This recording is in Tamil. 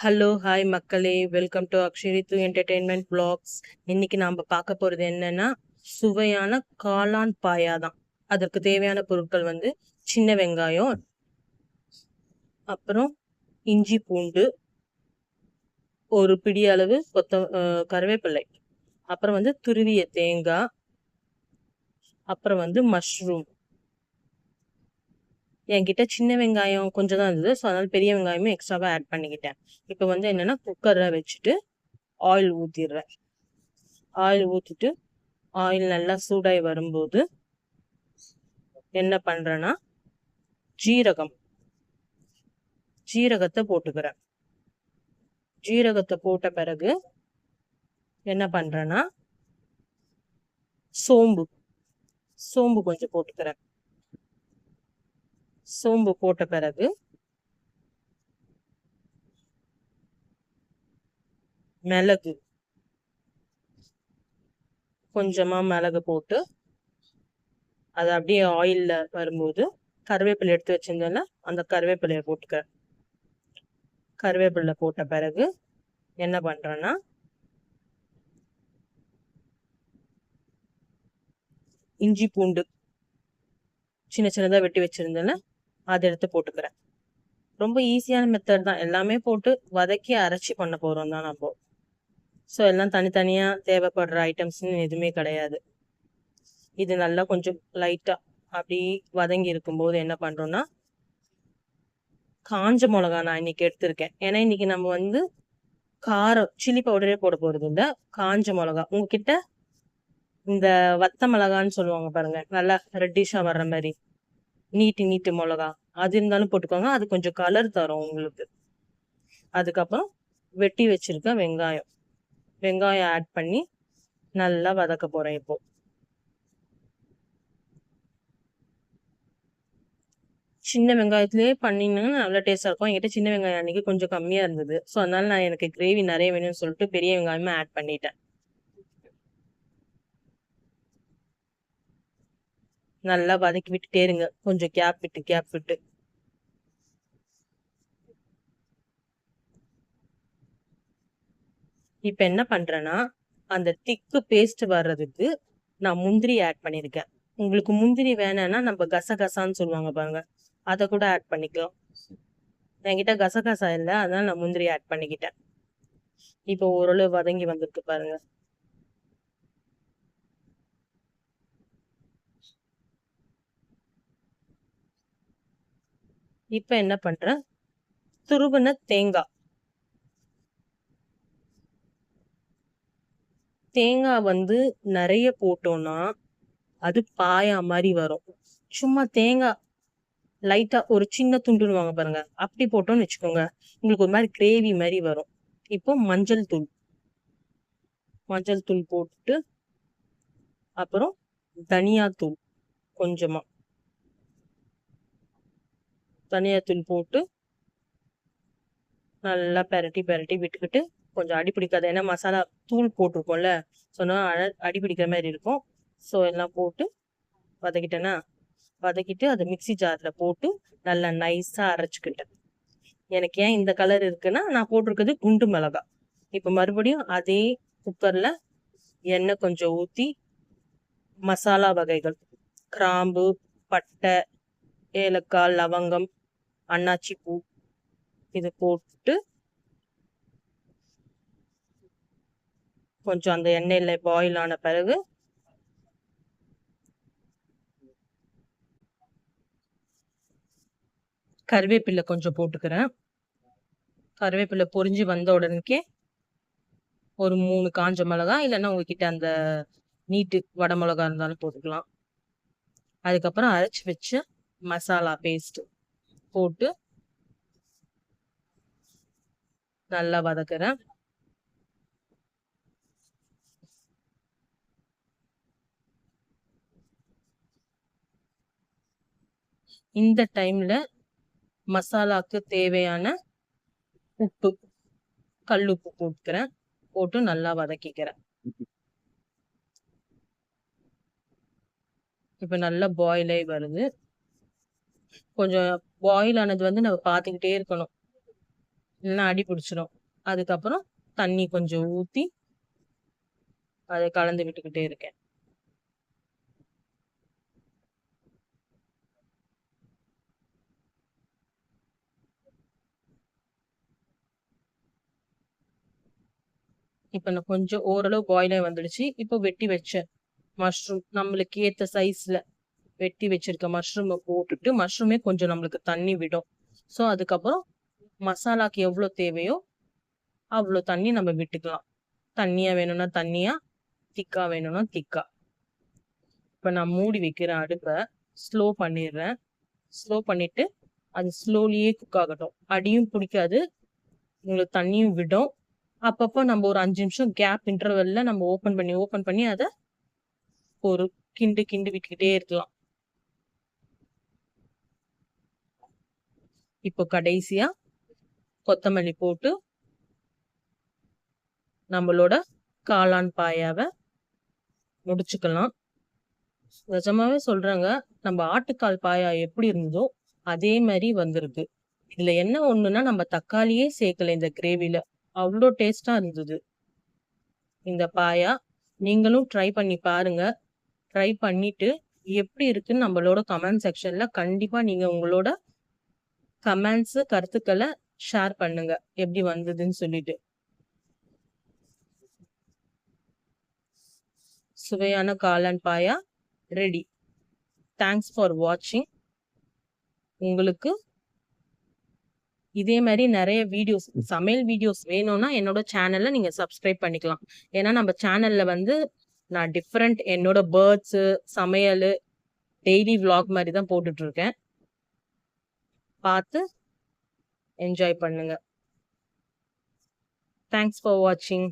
ஹலோ ஹாய் மக்களே, வெல்கம் டு அக்ஷரித்து என்டர்டெயின்மெண்ட் vlogs. இன்னைக்கு நாம் பார்க்க போகிறது என்னன்னா சுவையான காளான் பாயா தான். அதற்கு தேவையான பொருட்கள் சின்ன வெங்காயம், அப்புறம் இஞ்சி பூண்டு, ஒரு பிடி அளவு கருவேப்பிள்ளை, அப்புறம் துருவிய தேங்காய், அப்புறம் மஷ்ரூம். என்கிட்ட சின்ன வெங்காயம் கொஞ்சம் தான் இருந்தது, ஸோ அதனால பெரிய வெங்காயமும் எக்ஸ்ட்ராவாக ஆட் பண்ணிக்கிட்டேன். இப்போ என்னன்னா குக்கரை வச்சுட்டு ஆயில் ஊற்றிடுறேன். ஆயில் ஊற்றிட்டு ஆயில் நல்லா சூடாகி வரும்போது என்ன பண்ணுறேன்னா ஜீரகத்தை போட்டுக்கிறேன். ஜீரகத்தை போட்ட பிறகு என்ன பண்ணுறேன்னா சோம்பு கொஞ்சம் போட்டுக்கிறேன். சோம்பு போட்ட பிறகு மிளகு, கொஞ்சமா மிளகு போட்டு அதை அப்படியே ஆயில்ல வரும்போது கருவேப்பிலை எடுத்து வச்சிருந்தேன்னா அந்த கருவேப்பிலையை போட்டுக்கிறேன். கருவேப்பிலை போட்ட பிறகு என்ன பண்றேன்னா இஞ்சி பூண்டு சின்ன சின்னதா வெட்டி வச்சிருந்தேன்னா அதை எடுத்து போட்டுக்கிறேன். ரொம்ப ஈஸியான மெத்தட் தான். எல்லாமே போட்டு வதக்கி அரைச்சி பண்ண போறோம் தான் நம்ம. ஸோ எல்லாம் தனித்தனியா தேவைப்படுற ஐட்டம்ஸ்ன்னு எதுவுமே கிடையாது. இது நல்லா கொஞ்சம் லைட்டா அப்படி வதங்கி இருக்கும்போது என்ன பண்றோம்னா காஞ்ச மிளகா நான் இன்னைக்கு எடுத்திருக்கேன். ஏன்னா இன்னைக்கு நம்ம காரம் சில்லி பவுடரே போட போறது இல்லை. காஞ்ச மிளகா உங்ககிட்ட இந்த வத்த மிளகான்னு சொல்லுவாங்க பாருங்க, நல்லா ரெட்டிஷா வர்ற மாதிரி நீட்டு மிளகா, அது இருந்தாலும் போட்டுக்கோங்க. அது கொஞ்சம் கலர் தரும் உங்களுக்கு. அதுக்கப்புறம் வெட்டி வச்சிருக்க வெங்காயம் ஆட் பண்ணி நல்லா வதக்க போறேன். இப்போ சின்ன வெங்காயத்திலேயே பண்ணிங்கன்னா நல்லா டேஸ்டா இருக்கும். என்கிட்ட சின்ன வெங்காயம் அன்னைக்கு கொஞ்சம் கம்மியா இருந்தது, ஸோ அதனால நான் எனக்கு கிரேவி நிறைய வேணும்னு சொல்லிட்டு பெரிய வெங்காயமா ஆட் பண்ணிட்டேன். நல்லா வதக்கி விட்டுட்டே இருங்க, கொஞ்சம் கேப் விட்டு. இப்ப என்ன பண்றேன்னா அந்த திக்கு பேஸ்ட் வர்றதுக்கு நான் முந்திரி ஆட் பண்ணிருக்கேன். உங்களுக்கு முந்திரி வேணாம்னா நம்ம கசகசான்னு சொல்லுவாங்க பாருங்க, அதை கூட ஆட் பண்ணிக்கலாம். என்கிட்ட கசகசா இல்லை, அதனால நான் முந்திரி ஆட் பண்ணிக்கிட்டேன். இப்போ ஓரளவு வதங்கி வந்திருக்கு பாருங்க. இப்ப என்ன பண்றேன், துருவன தேங்காய் நிறைய போட்டோம்னா அது பாயா மாதிரி வரும். சும்மா தேங்காய் லைட்டா ஒரு சின்ன துண்டுவாங்க பாருங்க, அப்படி போட்டோம்னு வச்சுக்கோங்க, உங்களுக்கு ஒரு மாதிரி கிரேவி மாதிரி வரும். இப்போ மஞ்சள் தூள் போட்டு அப்புறம் தனியாத்தூள் கொஞ்சமா தனியாத்தூள் போட்டு நல்லா பெரட்டி விட்டுக்கிட்டு, கொஞ்சம் அடி பிடிக்காது, ஏன்னா மசாலா தூள் போட்டிருக்கோம்ல, சொன்னா அடி பிடிக்கிற மாதிரி இருக்கும். ஸோ எல்லாம் போட்டு வதக்கிட்டு அதை மிக்சி ஜார்ல போட்டு நல்லா நைஸா அரைச்சுக்கிட்டேன். எனக்கு ஏன் இந்த கலர் இருக்குன்னா நான் போட்டிருக்கிறது குண்டு மிளகா. இப்ப மறுபடியும் அதே குக்கர்ல எண்ணெய் கொஞ்சம் ஊத்தி மசாலா வகைகள், கிராம்பு, பட்டை, ஏலக்காய், லவங்கம், அன்னாச்சி பூ இது போட்டு கொஞ்சம் அந்த எண்ணெயில பாயில் ஆன பிறகு கருவேப்பிலை கொஞ்சம் போட்டுக்கிறேன். கருவேப்பிலை பொரிஞ்சு வந்த உடனே ஒரு 3 காஞ்ச மிளகா, இல்லைன்னா உங்ககிட்ட அந்த நீட்டு வடை மிளகா இருந்தாலும் போட்டுக்கலாம். அதுக்கப்புறம் அரைச்சி வச்ச மசாலா பேஸ்ட் போட்டு நல்லா வதக்குறேன். இந்த டைம்ல மசாலாக்கு தேவையான உப்பு, கல்லுப்பு போட்டுக்கிறேன். போட்டு நல்லா வதக்கிக்கிறேன். இப்ப நல்லா பாயில் ஆகி வருது. கொஞ்சம் பாயில் ஆனது நம்ம பார்த்துக்கிட்டே இருக்கணும், இல்லைன்னா அடி பிடிச்சிடும். அதுக்கப்புறம் தண்ணி கொஞ்சம் ஊத்தி அதை கலந்து விட்டுக்கிட்டே இருக்கேன். இப்ப நான் கொஞ்சம் ஓரளவு பாயில் ஆகி வந்துடுச்சு. இப்போ வெட்டி வச்ச மஷ்ரூம் நம்மளுக்கு ஏத்த சைஸ்ல வெட்டி வச்சிருக்க மஷ்ரூமை போட்டுட்டு, மஷ்ரூமே கொஞ்சம் நம்மளுக்கு தண்ணி விடும். ஸோ அதுக்கப்புறம் மசாலாக்கு எவ்வளோ தேவையோ அவ்வளோ தண்ணி நம்ம விட்டுக்கலாம். தண்ணியா வேணும்னா தண்ணியா, திக்கா வேணும்னா திக்கா. இப்ப நான் மூடி வைக்கிறேன், அடுப்பை ஸ்லோ பண்ணிடுறேன். ஸ்லோ பண்ணிட்டு அது ஸ்லோலியே குக் ஆகட்டும். அடியும் பிடிக்காது, உங்களுக்கு தண்ணியும் விடும். அப்பப்போ நம்ம ஒரு 5 நிமிஷம் கேப் இன்டர்வெல்ல நம்ம ஓபன் பண்ணி அதை ஒரு கிண்டு விட்டுக்கிட்டே இருக்கலாம். இப்போ கடைசியா கொத்தமல்லி போட்டு நம்மளோட காளான் பாயாவை முடிச்சுக்கலாம். நிஜமாவே சொல்றாங்க, நம்ம ஆட்டுக்கால் பாயா எப்படி இருந்ததோ அதே மாதிரி வந்திருக்கு. இதுல என்ன ஒண்ணுன்னா, நம்ம தக்காளியே சேர்க்கல இந்த கிரேவில. அவ்வளோ டேஸ்டா இருந்தது இந்த பாயா. நீங்களும் ட்ரை பண்ணி பாருங்க. ட்ரை பண்ணிட்டு எப்படி இருக்குன்னு நம்மளோட கமெண்ட் செக்ஷன்ல கண்டிப்பா நீங்க உங்களோட கமெண்ட்ஸ், கருத்துக்களை ஷேர் பண்ணுங்க, எப்படி வந்ததுன்னு சொல்லிட்டு. சுவையான காளான் பாயா ரெடி. தேங்க்ஸ் ஃபார் வாட்சிங். உங்களுக்கு இதே மாதிரி நிறைய வீடியோஸ், சமையல் வீடியோஸ் வேணும்னா என்னோட சேனல்ல நீங்க சப்ஸ்கிரைப் பண்ணிக்கலாம். ஏன்னா நம்ம சேனல்ல வந்து நான் டிஃப்ரெண்ட் என்னோட பேர்ட்ஸு, சமையல், டெய்லி விளாக் மாதிரி தான் போட்டுட்டு இருக்கேன். பார்த்து என்ஜாய் பண்ணுங்க. தேங்க்ஸ் ஃபார் வாட்சிங்.